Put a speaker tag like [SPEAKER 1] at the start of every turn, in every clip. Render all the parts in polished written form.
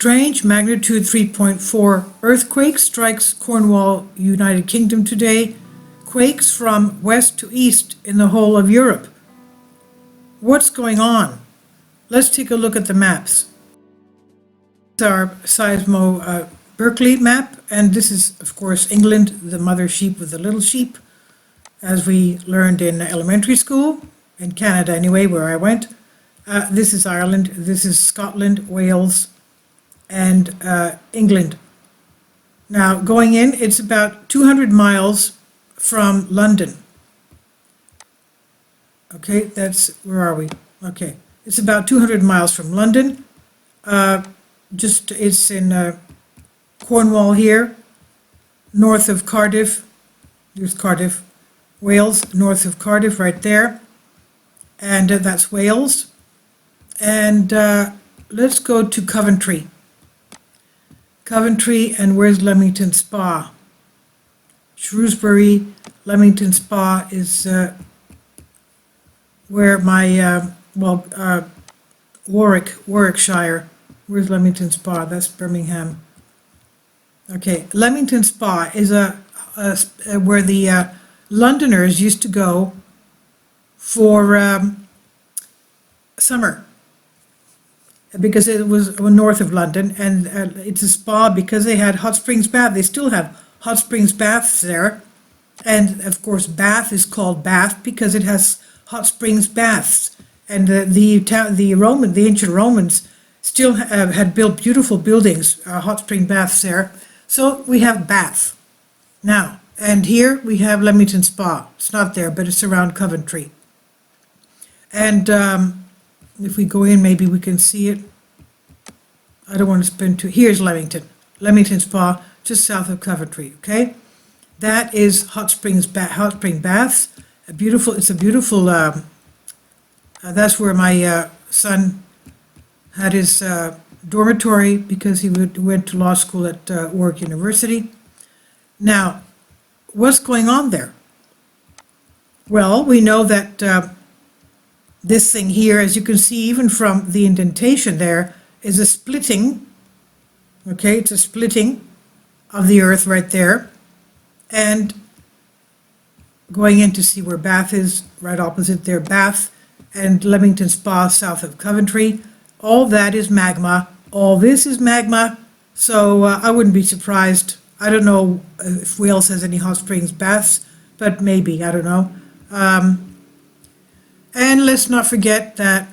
[SPEAKER 1] Strange magnitude 3.4 earthquake strikes Cornwall, United Kingdom today. Quakes from west to east in the whole of Europe. What's going on? Let's take a look at the maps. This is our Seismo Berkeley map, and this is, of course, England, the mother sheep with the little sheep, as we learned in elementary school, in Canada anyway, where I went. This is Ireland, this is Scotland, Wales, and England. Now, going in, it's about 200 miles from London. Okay, where are we? Okay, it's about 200 miles from London. It's in Cornwall here, north of Cardiff. There's Cardiff, Wales, north of Cardiff, right there. And that's Wales. And let's go to Coventry. Coventry, and where's Leamington Spa? Shrewsbury, Leamington Spa is where my, Warwickshire. Where's Leamington Spa? That's Birmingham. Okay, Leamington Spa is where the Londoners used to go for summer, because it was north of London, and it's a spa because they had hot springs bath. They still have hot springs baths there, and of course Bath is called Bath because it has hot springs baths. And the ancient Romans still had built beautiful buildings, hot spring baths there. So we have Bath now, and here we have Leamington Spa. It's not there, but it's around Coventry. And if we go in, maybe we can see it. I don't want to spin too. Here's Leamington Spa, just south of Coventry. Okay, that is hot spring baths. It's a beautiful. That's where my son had his dormitory because he went to law school at Warwick University. Now, what's going on there? Well, we know that this thing here, as you can see even from the indentation there, is a splitting. Okay, it's a splitting of the earth right there. And going in to see where Bath is, right opposite there, Bath and Leamington Spa south of Coventry. All that is magma. All this is magma. So I wouldn't be surprised. I don't know if Wales has any hot springs baths, but maybe, I don't know. And let's not forget that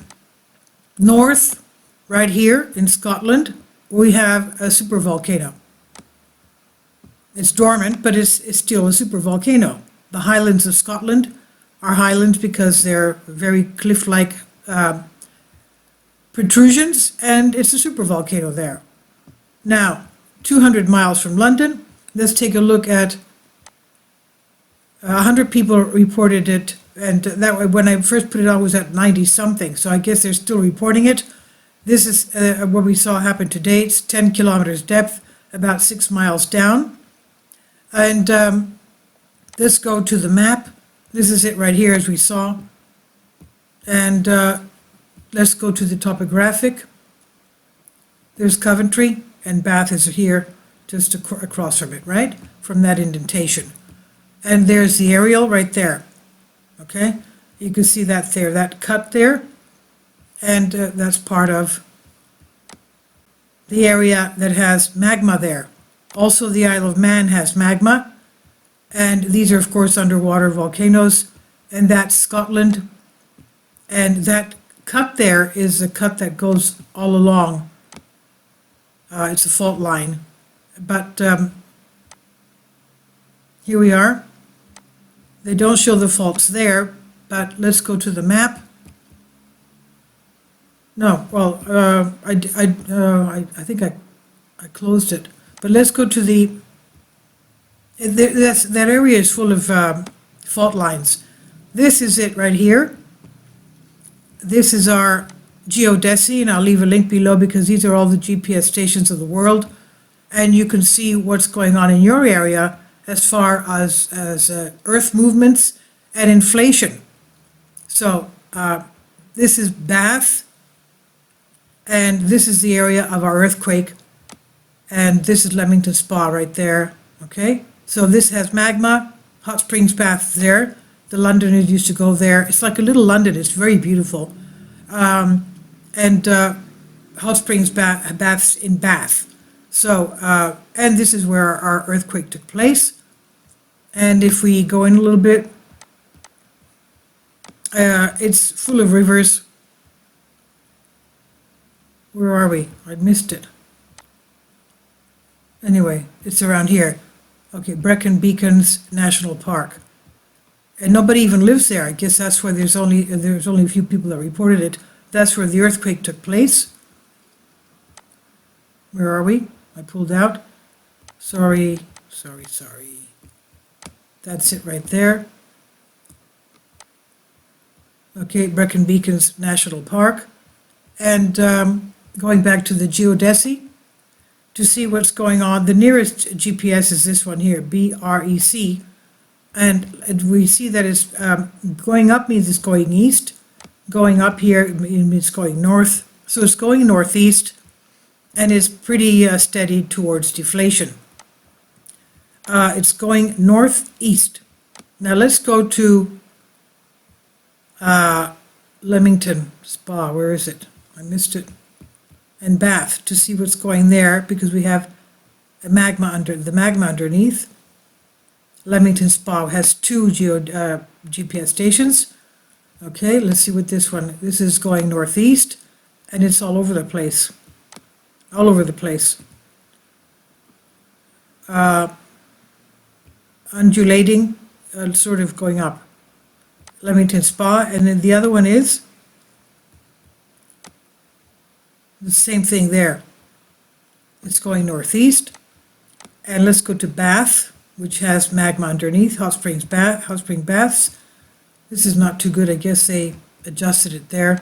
[SPEAKER 1] north, right here in Scotland, we have a supervolcano. It's dormant, but it's still a supervolcano. The Highlands of Scotland are highlands because they're very cliff-like protrusions, and it's a supervolcano there. Now, 200 miles from London, let's take a look at 100 people reported it, and that when I first put it on was at 90 something, so I guess they're still reporting it. This is what we saw happen today. It's 10 kilometers depth, about 6 miles down. And let's go to the map. This is it right here, as we saw. And let's go to the topographic. There's Coventry, and Bath is here, just across from it, right? From that indentation. And there's the aerial right there. Okay? You can see that there, that cut there. And that's part of the area that has magma there. Also, the Isle of Man has magma. And these are, of course, underwater volcanoes. And that's Scotland. And that cut there is a cut that goes all along. It's a fault line. But here we are. They don't show the faults there, but let's go to the map. No, well, I think I closed it. But let's go to that area is full of fault lines. This is it right here. This is our geodesy, and I'll leave a link below because these are all the GPS stations of the world. And you can see what's going on in your area as far as earth movements and inflation. So this is Bath, And this is the area of our earthquake. And this is Leamington Spa right there. Okay, so this has magma, hot springs baths there. The Londoners used to go there. It's like a little London. It's very beautiful. And hot springs baths in Bath. So, and this is where our earthquake took place. And if we go in a little bit, it's full of rivers. Where are we? I missed it. Anyway, it's around here. Okay, Brecon Beacons National Park. And nobody even lives there. I guess that's why there's only a few people that reported it. That's where the earthquake took place. Where are we? I pulled out. Sorry. That's it right there. Okay, Brecon Beacons National Park. And going back to the geodesy to see what's going on. The nearest GPS is this one here, BREC. And we see that it's going up means it's going east. Going up here means going north. So it's going northeast and is pretty steady towards deflation. It's going northeast. Now let's go to Leamington Spa. Where is it? I missed it. And Bath to see what's going there because we have the magma underneath. Leamington Spa has two GPS stations. Okay, let's see what this one. This is going northeast, and it's all over the place. All over the place. Undulating, sort of going up. Leamington Spa, and then the other one is the same thing there. It's going northeast. And let's go to Bath, which has magma underneath, hot spring baths. This is not too good. I guess they adjusted it there.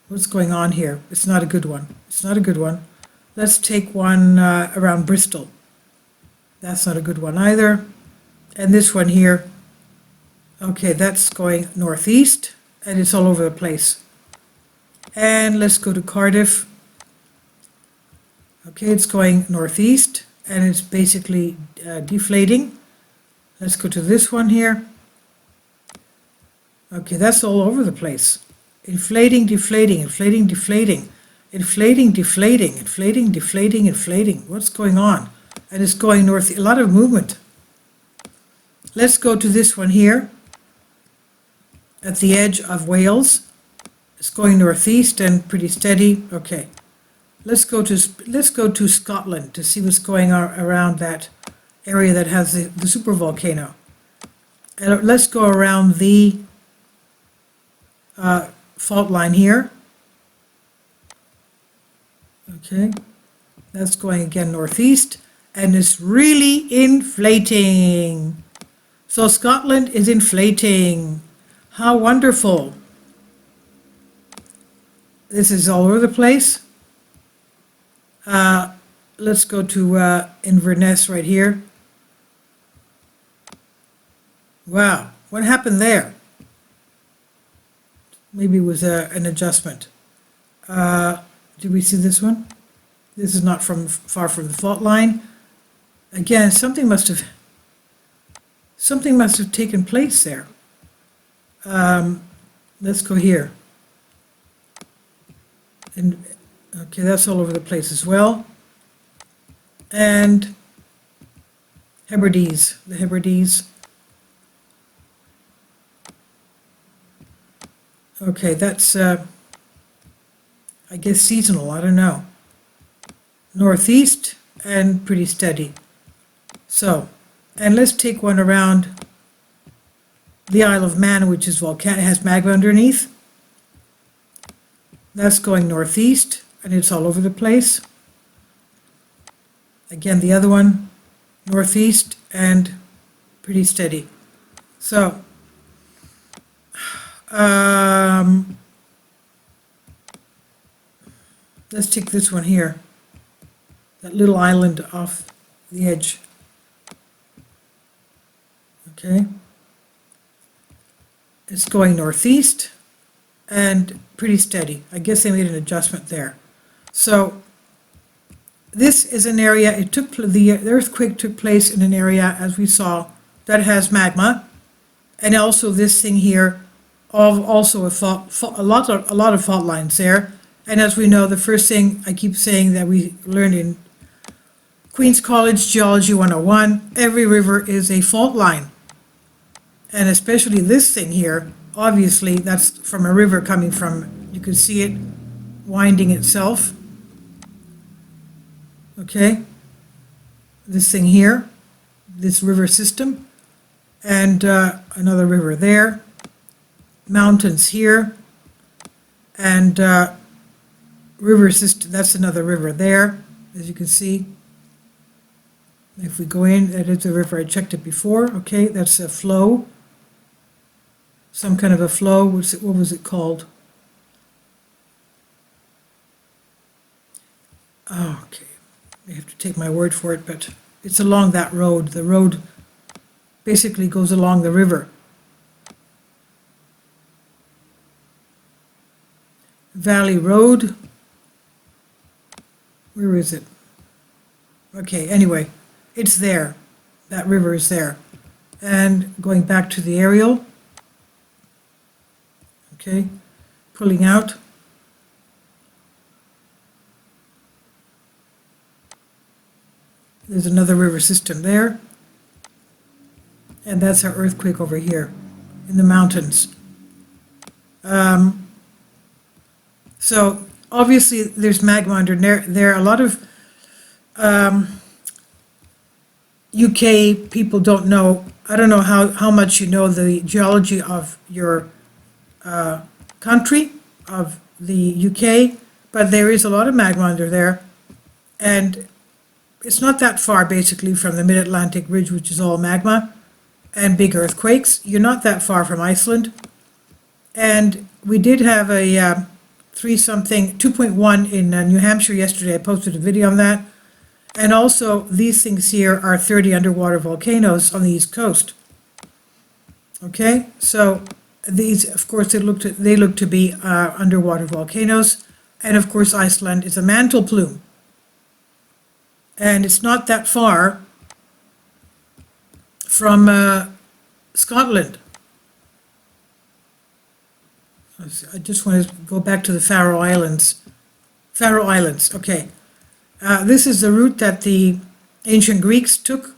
[SPEAKER 1] What's going on here? It's not a good one. It's not a good one. Let's take one around Bristol. That's not a good one either. And this one here, okay, that's going northeast, and it's all over the place. And let's go to Cardiff. Okay, it's going northeast, and it's basically deflating. Let's go to this one here. Okay, that's all over the place. Inflating, deflating, inflating, deflating, inflating, deflating, inflating, deflating, inflating. What's going on? And it's going north, a lot of movement. Let's go to this one here at the edge of Wales. It's going northeast and pretty steady. Okay. Let's go to Scotland to see what's going on around that area that has the supervolcano. And let's go around the fault line here. Okay, that's going again northeast, and it's really inflating. So Scotland is inflating. How wonderful. This is all over the place. Let's go to Inverness right here. Wow, what happened there? Maybe it was an adjustment. Did we see this one? This is not far from the fault line. Again, something must have taken place there. Let's go here. And okay, that's all over the place as well. And Hebrides, the Hebrides. Okay, that's, I guess, seasonal, I don't know. Northeast and pretty steady. So, and let's take one around the Isle of Man, which is volcanic, has magma underneath. That's going northeast, and it's all over the place. Again, the other one, northeast and pretty steady. So, let's take this one here, that little island off the edge. Okay. It's going northeast and pretty steady. I guess they made an adjustment there. So this is an area, the earthquake took place in an area, as we saw, that has magma, and also this thing here, also a lot of fault lines there. And as we know, the first thing I keep saying that we learned in Queen's College Geology 101, every river is a fault line. And especially this thing here, obviously that's from a river coming from, you can see it winding itself. Okay, this thing here, this river system, and another river there, mountains here, and river system, that's another river there, as you can see. If we go in, that is a river, I checked it before, okay, that's a flow, some kind of a flow, what was it called? Okay. You have to take my word for it, but it's along that road. The road basically goes along the river. Valley Road. Where is it? Okay, anyway, it's there. That river is there. And going back to the aerial. Okay, pulling out. There's another river system there. And that's our earthquake over here in the mountains. So obviously there's magma under there. A lot of UK people don't know, I don't know how much you know the geology of your country, of the UK, but there is a lot of magma under there. And it's not that far, basically, from the Mid-Atlantic Ridge, which is all magma, and big earthquakes. You're not that far from Iceland. And we did have a 2.1 in New Hampshire yesterday. I posted a video on that. And also, these things here are 30 underwater volcanoes on the East Coast. Okay, so these, of course, they look to be underwater volcanoes. And of course, Iceland is a mantle plume. And it's not that far from Scotland. I just want to go back to the Faroe Islands. Faroe Islands, okay. This is the route that the ancient Greeks took.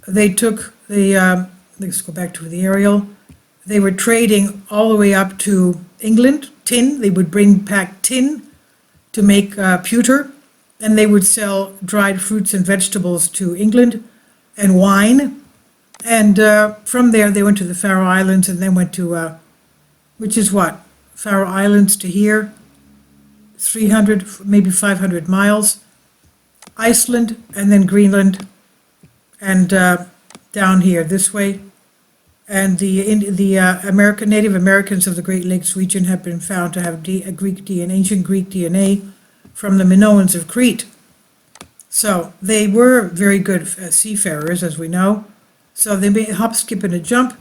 [SPEAKER 1] They took let's go back to the aerial. They were trading all the way up to England, tin. They would bring back tin to make pewter. And they would sell dried fruits and vegetables to England and wine. And from there, they went to the Faroe Islands and then went to, which is what? Faroe Islands to here, 300, maybe 500 miles. Iceland and then Greenland and down here this way. And the Native Americans of the Great Lakes region have been found to have ancient Greek DNA from the Minoans of Crete. So they were very good seafarers, as we know. So they made a hop, skip, and a jump,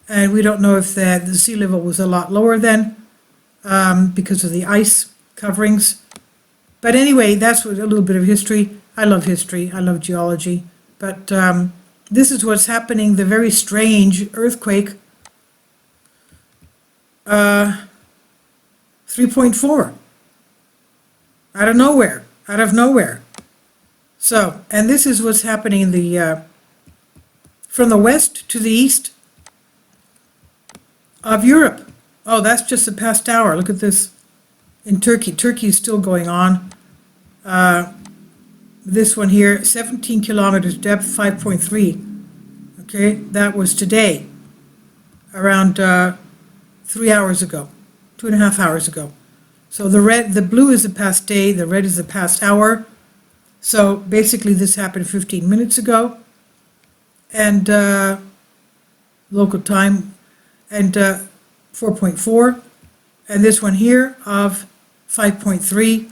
[SPEAKER 1] and we don't know if the sea level was a lot lower then because of the ice coverings. But anyway, that's a little bit of history. I love history, I love geology, but this is what's happening, the very strange earthquake, 3.4. Out of nowhere. So, and this is what's happening in from the west to the east of Europe. Oh, that's just the past hour. Look at this. In Turkey. Turkey is still going on. This one here, 17 kilometers depth, 5.3. Okay, that was today, around 3 hours ago, 2.5 hours ago. So the blue is the past day, the red is the past hour. So basically this happened 15 minutes ago. And local time, and 4.4. And this one here of 5.3.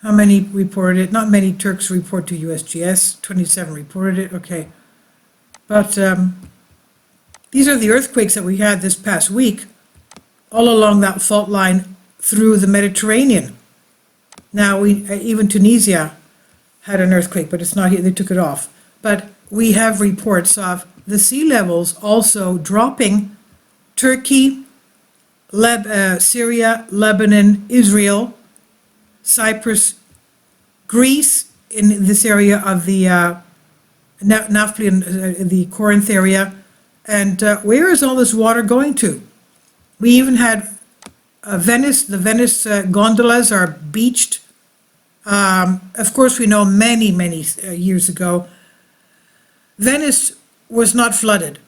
[SPEAKER 1] How many reported it? Not many Turks report to USGS. 27 reported it, okay. But these are the earthquakes that we had this past week, all along that fault line through the Mediterranean. Now, even Tunisia had an earthquake, but it's not here, they took it off. But we have reports of the sea levels also dropping. Turkey, Syria, Lebanon, Israel, Cyprus, Greece, in this area of the Naphtali and the Corinth area. And where is all this water going to? We even had Venice, the Venice gondolas are beached. Of course, we know many years ago, Venice was not flooded.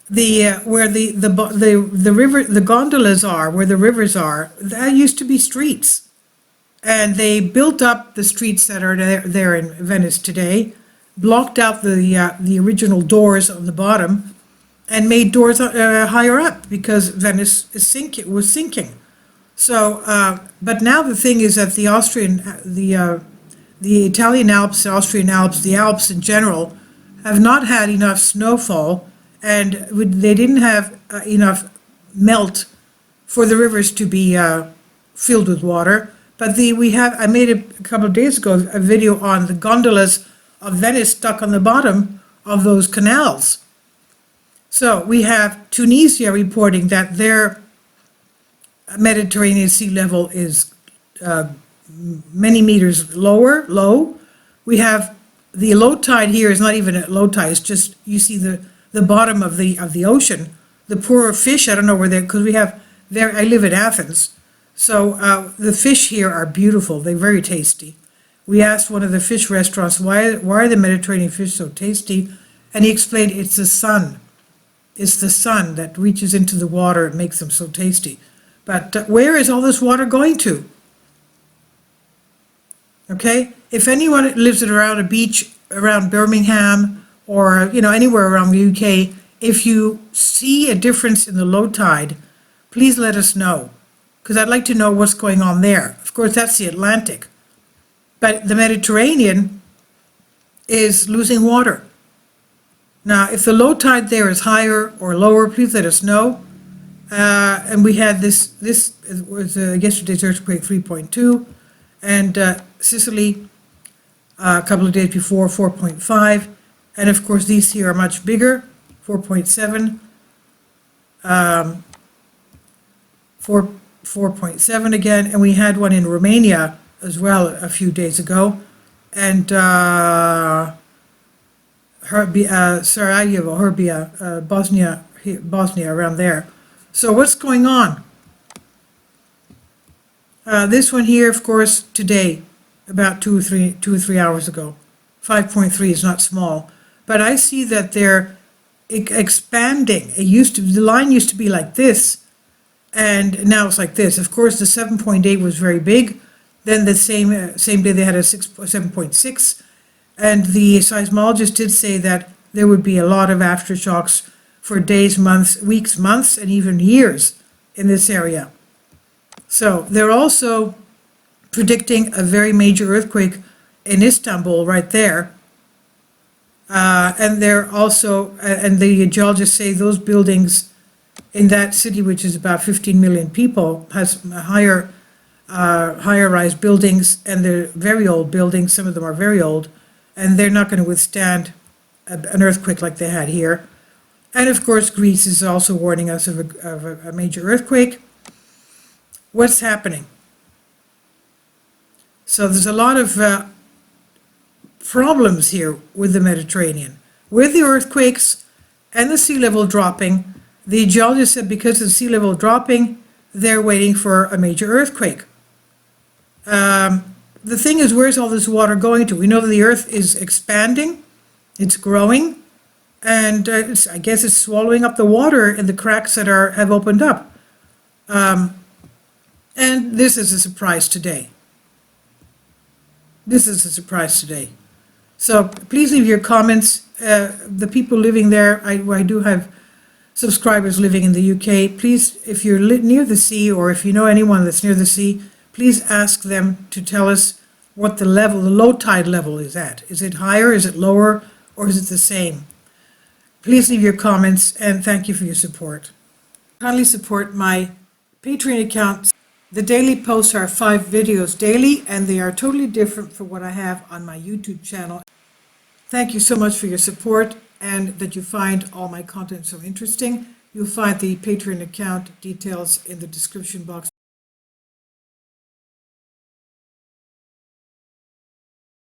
[SPEAKER 1] Where the river, the gondolas are, where the rivers are, that used to be streets. And they built up the streets that are there in Venice today, blocked out the original doors on the bottom, and made doors higher up because Venice was sinking. So, but now the thing is that the Italian Alps, the Austrian Alps, the Alps in general, have not had enough snowfall, and they didn't have enough melt for the rivers to be filled with water. But I made a couple of days ago a video on the gondolas of Venice stuck on the bottom of those canals. So we have Tunisia reporting that their Mediterranean sea level is many meters low. We have the low tide here is not even at low tide, it's just, you see the bottom of the ocean. The poor fish, I don't know where they're, because I live in Athens. So the fish here are beautiful, they're very tasty. We asked one of the fish restaurants, why are the Mediterranean fish so tasty? And he explained it's the sun. It's the sun that reaches into the water and makes them so tasty. But where is all this water going to? Okay, if anyone lives around a beach, around Birmingham, or anywhere around the UK, if you see a difference in the low tide, please let us know, because I'd like to know what's going on there. Of course, that's the Atlantic, but the Mediterranean is losing water. Now, if the low tide there is higher or lower, please let us know. And we had this was yesterday's earthquake 3.2, and Sicily a couple of days before 4.5, and of course these here are much bigger, 4.7, 4.7 again, and we had one in Romania as well a few days ago, and Sarajevo, Bosnia, around there. So what's going on? This one here, of course, today, about 2 or 3 hours ago. 5.3 is not small, but I see that they're expanding. The line used to be like this, and now it's like this. Of course, the 7.8 was very big. Then the same day they had a 7.6, and the seismologist did say that there would be a lot of aftershocks for days, months, weeks, months, and even years in this area. So they're also predicting a very major earthquake in Istanbul right there. And they're also, and the geologists say those buildings in that city, which is about 15 million people, has higher rise buildings, and they're very old buildings. Some of them are very old, and they're not going to withstand an earthquake like they had here. And of course, Greece is also warning us of a major earthquake. What's happening? So there's a lot of problems here with the Mediterranean. With the earthquakes and the sea level dropping, the geologists said because of the sea level dropping, they're waiting for a major earthquake. The thing is, where's all this water going to? We know that the earth is expanding, it's growing, and I guess it's swallowing up the water in the cracks that have opened up. And this is a surprise today. This is a surprise today. So please leave your comments. The people living there, I do have subscribers living in the UK. Please, if you're near the sea, or if you know anyone that's near the sea, please ask them to tell us what the low tide level is at. Is it higher, is it lower, or is it the same? Please leave your comments, and thank you for your support. Kindly support my Patreon account. The daily posts are 5 videos daily, and they are totally different from what I have on my YouTube channel. Thank you so much for your support and that you find all my content so interesting. You'll find the Patreon account details in the description box.